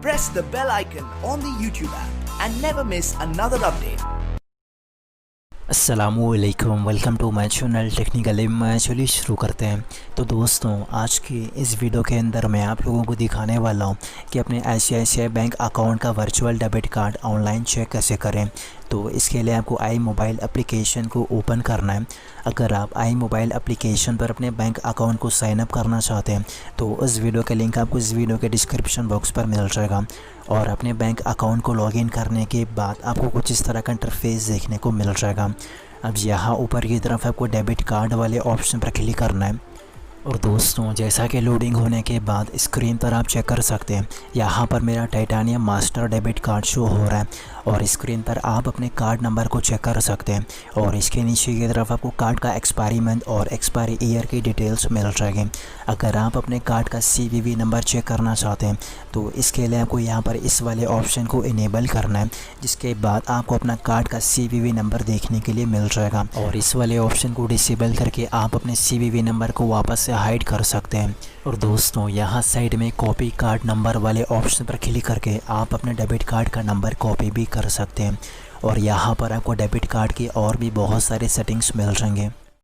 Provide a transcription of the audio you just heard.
Press the bell icon on the YouTube app and never miss another update. अस्सलामुअलैकुम, welcome to my channel technically. मैं चलिए शुरू करते हैं। तो दोस्तों, आज की इस वीडियो के अंदर मैं आप लोगों को दिखाने वाला हूं कि अपने ICICI बैंक अकाउंट का virtual debit card online check कैसे करें। तो इसके लिए आपको आई मोबाइल एप्लीकेशन को ओपन करना है। अगर आप आई मोबाइल एप्लीकेशन पर अपने बैंक अकाउंट को साइन अप करना चाहते हैं तो इस वीडियो का लिंक आपको इस वीडियो के डिस्क्रिप्शन बॉक्स पर मिल जाएगा। और अपने बैंक अकाउंट को लॉगिन करने के बाद आपको कुछ इस तरह का इंटरफेस देखने को मिल जाएगा। अब यहाँ ऊपर की तरफ आपको डेबिट कार्ड वाले ऑप्शन पर क्लिक करना है। और दोस्तों, जैसा कि लोडिंग होने के बाद स्क्रीन पर आप चेक कर सकते हैं, यहाँ पर मेरा titanium master debit card show हो रहा है और स्क्रीन पर आप अपने कार्ड नंबर को चेक कर सकते हैं। और इसके नीचे की तरफ आपको कार्ड का एक्सपायरी मंथ और एक्सपायरी ईयर की डिटेल्स मिल जाएगी। अगर आप अपने कार्ड का CVV नंबर चेक करना चाहते हैं तो इसके लिए आपको यहाँ पर इस वाले ऑप्शन को इनेबल करना है, जिसके बाद आपको अपना कार्ड का CVV नंबर देखने के लिए मिल जाएगा। और इस वाले ऑप्शन को डिसेबल करके आप अपने CVV नंबर को वापस से हाइड कर सकते हैं। और दोस्तों, यहाँ साइड में कॉपी कार्ड नंबर वाले ऑप्शन पर क्लिक करके आप अपने डेबिट कार्ड का नंबर कॉपी भी कर सकते हैं। और यहाँ पर आपको डेबिट कार्ड की और भी बहुत सारे सेटिंग्स मिल जाएंगे।